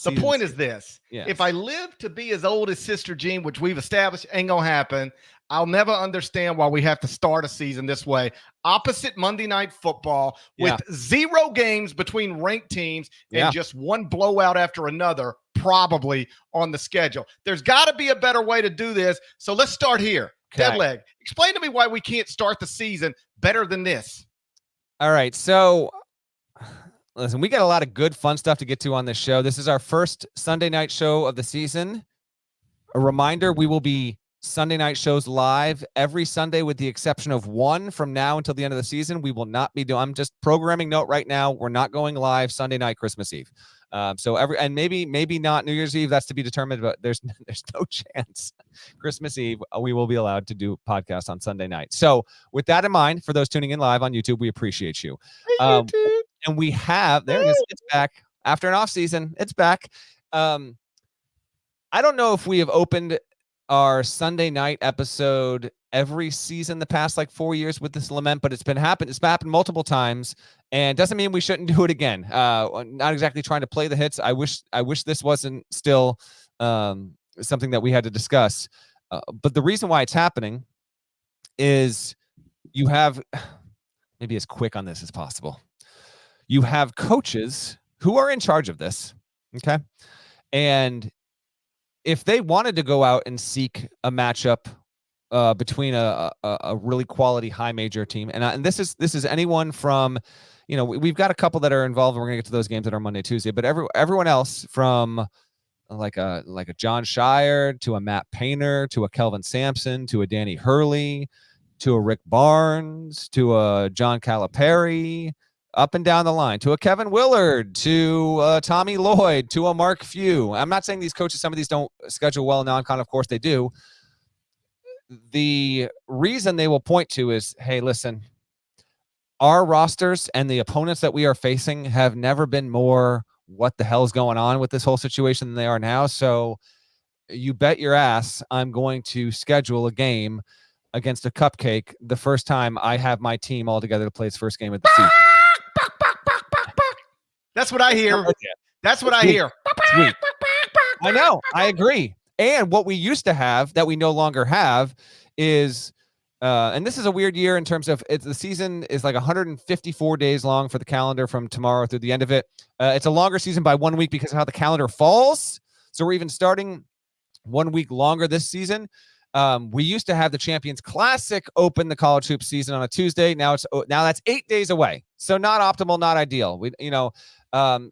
The point is this. Yes. If I live to be as old as Sister Jean, which we've established ain't going to happen, I'll never understand why we have to start a season this way. Opposite Monday Night Football with 0 games between ranked teams and just one blowout after another, probably on the schedule. There's got to be a better way to do this. So let's start here. Okay. Deadleg, explain to me why we can't start the season better than this. All right. So listen, we got a lot of good, fun stuff to get to on this show. This is our first Sunday night show of the season. A reminder, we will be Sunday night shows live every Sunday with the exception of one from now until the end of the season. We will not be doing, I'm just programming note right now. We're not going live Sunday night, Christmas Eve. And maybe not New Year's Eve. That's to be determined, but there's no chance Christmas Eve we will be allowed to do podcasts on Sunday night. So with that in mind, for those tuning in live on YouTube, we appreciate you. And we have, there it is. It's back after an off season. It's back. I don't know if we have opened our Sunday night episode every season the past 4 years with this lament, but it's happened multiple times, and doesn't mean we shouldn't do it again. Not exactly trying to play the hits. I wish this wasn't still something that we had to discuss. But the reason why it's happening is you have, maybe as quick on this as possible, you have coaches who are in charge of this. Okay. And if they wanted to go out and seek a matchup between a really quality high major team, and this is anyone from, we've got a couple that are involved, and we're gonna get to those games that are Monday, Tuesday, but everyone else from like a John Shire to a Matt Painter to a Kelvin Sampson to a Danny Hurley to a Rick Barnes to a John Calipari, up and down the line, to a Kevin Willard, to Tommy Lloyd, to a Mark Few. I'm not saying these coaches, some of these don't schedule well in non-con. Of course they do. The reason they will point to is, hey, listen, our rosters and the opponents that we are facing have never been more what the hell is going on with this whole situation than they are now. So you bet your ass I'm going to schedule a game against a cupcake the first time I have my team all together to play its first game of the season. That's what I hear. That's what I hear. Sweet. I know. I agree. And what we used to have that we no longer have is, and this is a weird year in terms of the season is 154 days long for the calendar from tomorrow through the end of it. It's a longer season by 1 week because of how the calendar falls. So we're even starting 1 week longer this season. We used to have the Champions Classic open the college hoops season on a Tuesday. Now that's 8 days away. So not optimal, not ideal.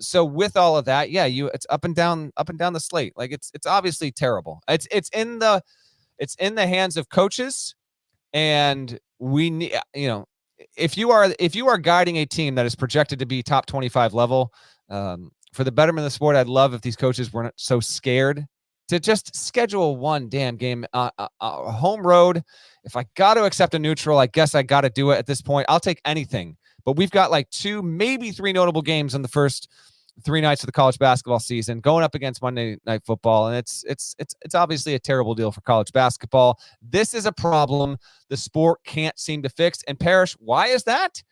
So with all of that, it's up and down the slate. It's obviously terrible. It's in the hands of coaches, and we need, if you are guiding a team that is projected to be top 25 level, for the betterment of the sport, I'd love if these coaches weren't so scared to just schedule one damn game, home road. If I got to accept a neutral, I guess I got to do it at this point. I'll take anything. But we've got 2, maybe 3 notable games in the first 3 nights of the college basketball season going up against Monday Night Football. And it's obviously a terrible deal for college basketball. This is a problem the sport can't seem to fix. And Parrish, why is that?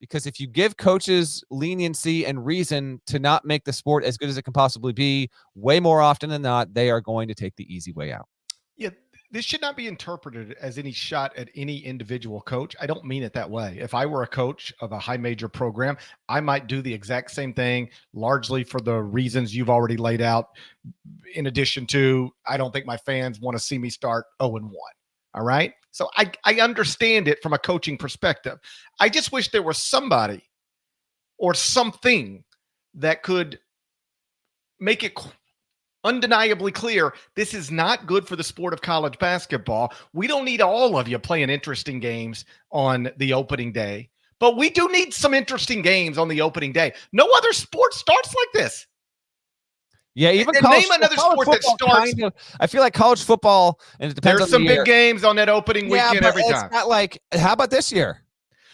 Because if you give coaches leniency and reason to not make the sport as good as it can possibly be, way more often than not, they are going to take the easy way out. Yeah, this should not be interpreted as any shot at any individual coach. I don't mean it that way. If I were a coach of a high major program, I might do the exact same thing, largely for the reasons you've already laid out. In addition to, I don't think my fans want to see me start 0-1. All right. So I understand it from a coaching perspective. I just wish there was somebody or something that could make it undeniably clear this is not good for the sport of college basketball. We don't need all of you playing interesting games on the opening day, but we do need some interesting games on the opening day. No other sport starts like this. Yeah, even name another sport that starts. I feel like college football, and it depends. There's some big games on that opening weekend every time. It's not like, how about this year?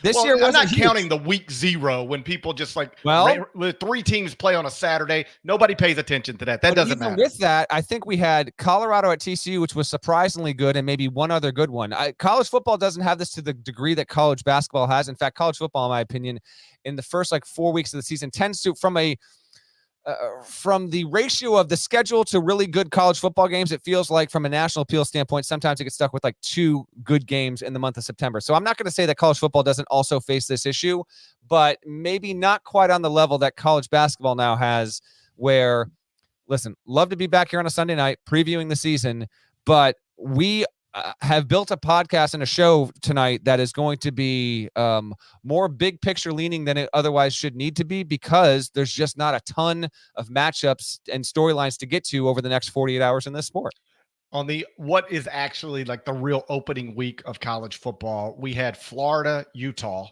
This year I'm not huge. counting the week 0 when people just with 3 teams play on a Saturday. Nobody pays attention to that. That doesn't matter. With that, I think we had Colorado at TCU, which was surprisingly good, and maybe one other good one. College football doesn't have this to the degree that college basketball has. In fact, college football, in my opinion, in the first 4 weeks of the season tends to, from a from the ratio of the schedule to really good college football games, it feels like from a national appeal standpoint, sometimes it gets stuck with like 2 good games in the month of September. So I'm not going to say that college football doesn't also face this issue, but maybe not quite on the level that college basketball now has, where, listen, love to be back here on a Sunday night previewing the season, but we have built a podcast and a show tonight that is going to be more big picture leaning than it otherwise should need to be, because there's just not a ton of matchups and storylines to get to over the next 48 hours in this sport. On the what is actually like the real opening week of college football, we had Florida, Utah,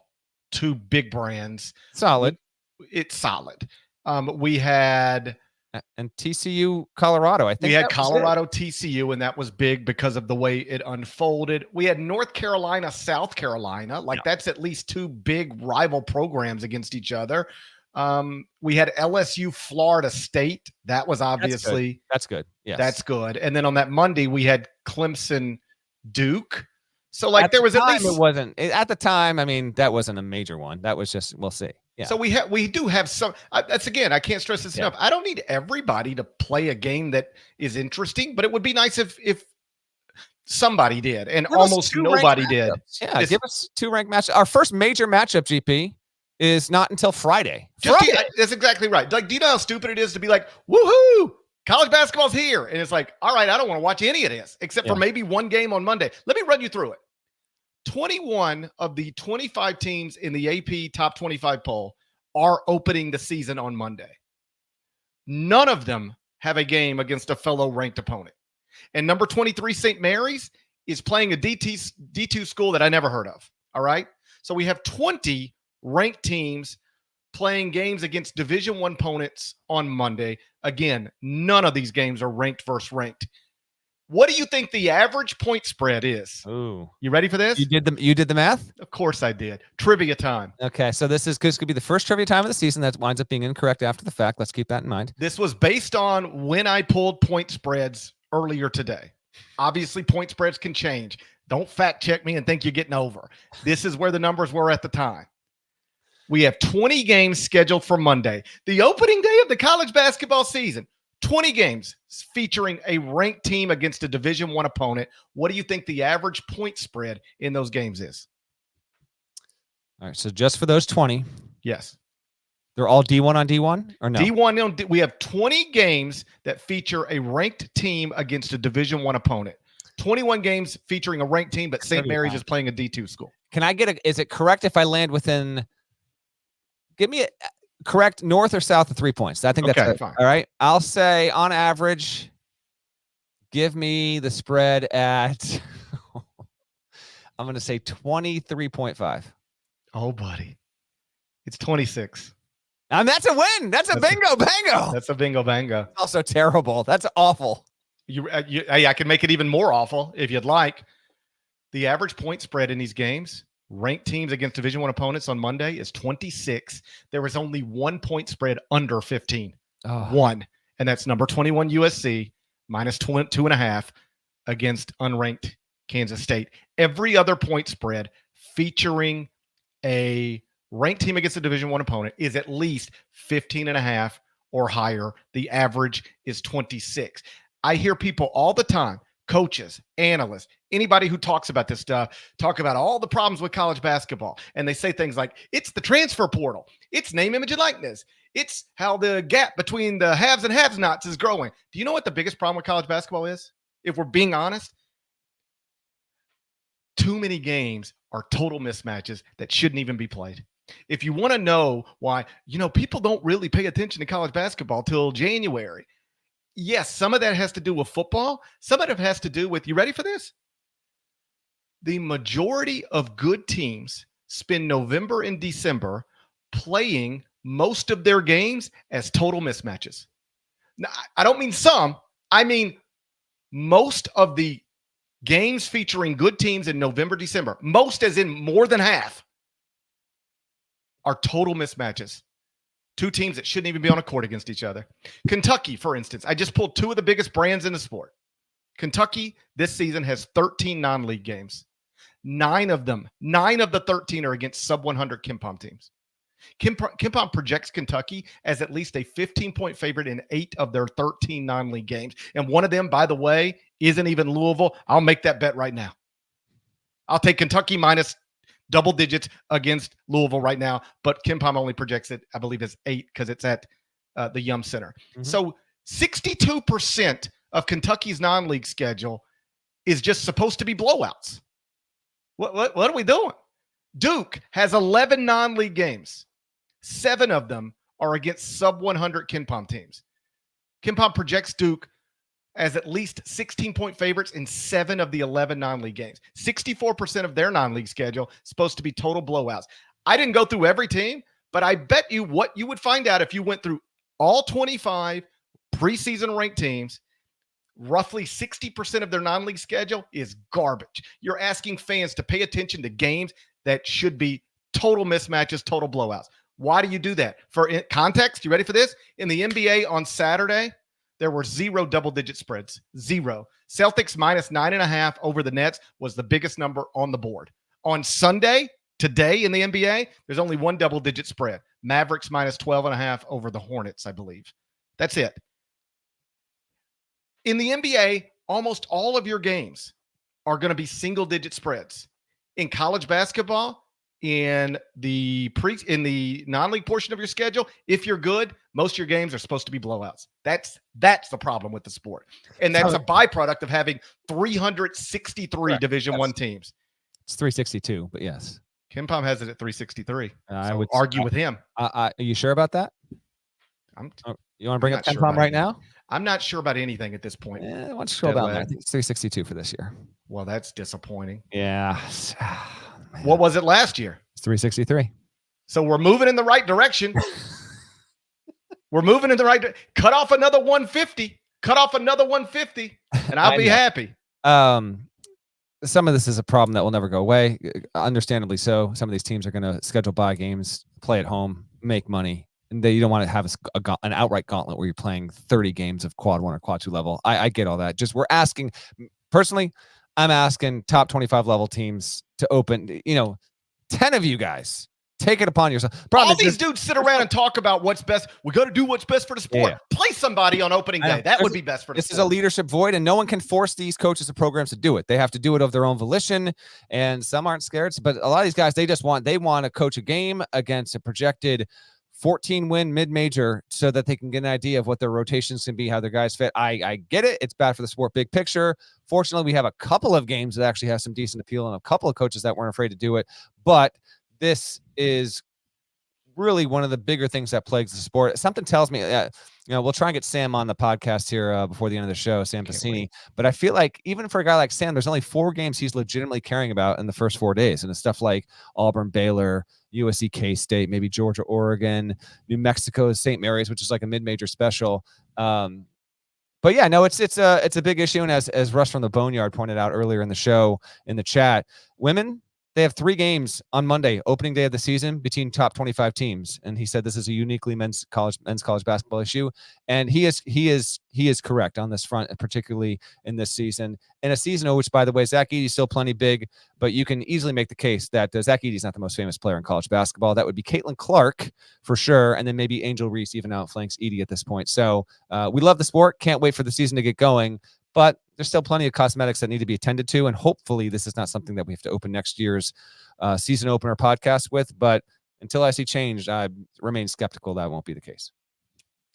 2 big brands. Solid. It's solid. We had and TCU, Colorado. I think we had Colorado, TCU, and that was big because of the way it unfolded. We had North Carolina, South Carolina. That's at least 2 big rival programs against each other. We had LSU, Florida State. That was obviously that's good. Yes, that's good. And then on that Monday, we had Clemson, Duke. So there was at least, it wasn't at the time. I mean, that wasn't a major one. That was just, we'll see. Yeah. So we do have some. That's, again, I can't stress this enough. I don't need everybody to play a game that is interesting, but it would be nice if somebody did, and almost nobody did. Yeah, give us 2 ranked matchups. Our first major matchup, GP, is not until Friday. That's exactly right. Do you know how stupid it is to be like, woohoo, college basketball's here, and it's like, all right, I don't want to watch any of this except for maybe one game on Monday. Let me run you through it. 21 of the 25 teams in the AP Top 25 poll are opening the season on Monday. None of them have a game against a fellow ranked opponent. And number 23, St. Mary's, is playing a D2 school that I never heard of. All right? So we have 20 ranked teams playing games against Division I opponents on Monday. Again, none of these games are ranked versus ranked. What do you think the average point spread is? Ooh. You ready for this? You did the math? Of course I did. Trivia time. Okay, so this could be the first trivia time of the season that winds up being incorrect after the fact. Let's keep that in mind. This was based on when I pulled point spreads earlier today. Obviously, point spreads can change. Don't fact check me and think you're getting over. This is where the numbers were at the time. We have 20 games scheduled for Monday, the opening day of the college basketball season. 20 games featuring a ranked team against a Division I opponent. What do you think the average point spread in those games is? All right, so just for those 20. Yes. They're all D1 on D1 or no? D1, we have 20 games that feature a ranked team against a Division I opponent. 21 games featuring a ranked team, but St. Mary's is playing a D2 school. Can I is it correct if I land within, give me a correct north or south of 3 points? I think that's okay, fine. All right. I'll say on average, give me the spread at, I'm going to say 23.5. Oh, buddy. It's 26. And that's a win. That's a bingo bango. That's a bingo bango. Also terrible. That's awful. I can make it even more awful if you'd like. The average point spread in these games, ranked teams against Division I opponents on Monday, is 26. There was only 1 point spread under 15. One. And that's number 21 USC minus 2.5 against unranked Kansas State. Every other point spread featuring a ranked team against a Division I opponent is at least 15.5 or higher. The average is 26. I hear people all the time, coaches, analysts, anybody who talks about this stuff, talk about all the problems with college basketball. And they say things like, it's the transfer portal. It's name, image, and likeness. It's how the gap between the haves and have-nots is growing. Do you know what the biggest problem with college basketball is? If we're being honest, too many games are total mismatches that shouldn't even be played. If you want to know why, people don't really pay attention to college basketball till January. Yes, some of that has to do with football. Some of it has to do with, you ready for this? The majority of good teams spend November and December playing most of their games as total mismatches. Now, I don't mean some. I mean most of the games featuring good teams in November, December, most as in more than half, are total mismatches. Two teams that shouldn't even be on a court against each other. Kentucky, for instance, I just pulled 2 of the biggest brands in the sport. Kentucky this season has 13 non-league games. 9 of the 13 are against sub-100 KenPom teams. KenPom projects Kentucky as at least a 15-point favorite in 8 of their 13 non-league games. And one of them, by the way, isn't even Louisville. I'll make that bet right now. I'll take Kentucky minus double digits against Louisville right now, but KenPom only projects it, I believe, as 8 because it's at the Yum Center. Mm-hmm. So 62% of Kentucky's non-league schedule is just supposed to be blowouts. What are we doing? Duke has 11 non-league games. 7 of them are against sub-100 KenPom teams. KenPom projects Duke as at least 16-point favorites in 7 of the 11 non-league games. 64% of their non-league schedule is supposed to be total blowouts. I didn't go through every team, but I bet you what you would find out if you went through all 25 preseason ranked teams, roughly 60% of their non-league schedule is garbage. You're asking fans to pay attention to games that should be total mismatches, total blowouts. Why do you do that? For context, you ready for this? In the NBA on Saturday, there were 0 double-digit spreads. 0. Celtics minus 9.5 over the Nets was the biggest number on the board. On Sunday, today in the NBA, there's only 1 double-digit spread. Mavericks minus 12.5 over the Hornets, I believe. That's it. In the NBA, almost all of your games are going to be single-digit spreads. In college basketball, in the non-league portion of your schedule, if you're good, most of your games are supposed to be blowouts. That's the problem with the sport. And that's a byproduct of having 363 Division I teams. It's 362, but yes. KenPom has it at 363. I would argue with him. Are you sure about that? You want to bring up KenPom right now? I'm not sure about anything at this point. Why don't you scroll down there? I think it's 362 for this year. Well, that's disappointing. Yeah. What was it last year? It's 363. So we're moving in the right direction. We're moving in the right direction. Cut off another 150. Cut off another 150, and I'll be happy. Some of this is a problem that will never go away. Understandably so. Some of these teams are going to schedule bye games, play at home, make money. And you don't want to have an outright gauntlet where you're playing 30 games of quad 1 or quad 2 level. I get all that. Just we're asking, personally, I'm asking top 25 level teams to open, 10 of you guys, take it upon yourself. All these dudes sit around and talk about what's best. We got to do what's best for the sport. Yeah. Play somebody on opening day. That would be best for the sport. This is a leadership void, and no one can force these coaches and programs to do it. They have to do it of their own volition, and some aren't scared. But a lot of these guys, they want to coach a game against a projected 14-win mid-major so that they can get an idea of what their rotations can be, how their guys fit. I get it. It's bad for the sport big picture. Fortunately, we have a couple of games that actually have some decent appeal and a couple of coaches that weren't afraid to do it. But this is really one of the bigger things that plagues the sport. Something tells me, we'll try and get Sam on the podcast here before the end of the show, Sam Pacini. But I feel like even for a guy like Sam, there's only 4 games he's legitimately caring about in the first 4 days. And it's stuff like Auburn, Baylor, USC, K-State, maybe Georgia, Oregon, New Mexico, St. Mary's, which is like a mid-major special. But yeah, no, it's a big issue. And as Russ from the Boneyard pointed out earlier in the show, in the chat, women, they have 3 games on Monday, opening day of the season, between top 25 teams. And he said this is a uniquely men's college basketball issue. And he is correct on this front, particularly in this season. In a season, which, by the way, Zach Edey's still plenty big, but you can easily make the case that Zach Edey's not the most famous player in college basketball. That would be Caitlin Clark for sure. And then maybe Angel Reese even outflanks Edey at this point. So we love the sport. Can't wait for the season to get going. But there's still plenty of cosmetics that need to be attended to. And hopefully this is not something that we have to open next year's season opener podcast with. But until I see change, I remain skeptical that won't be the case.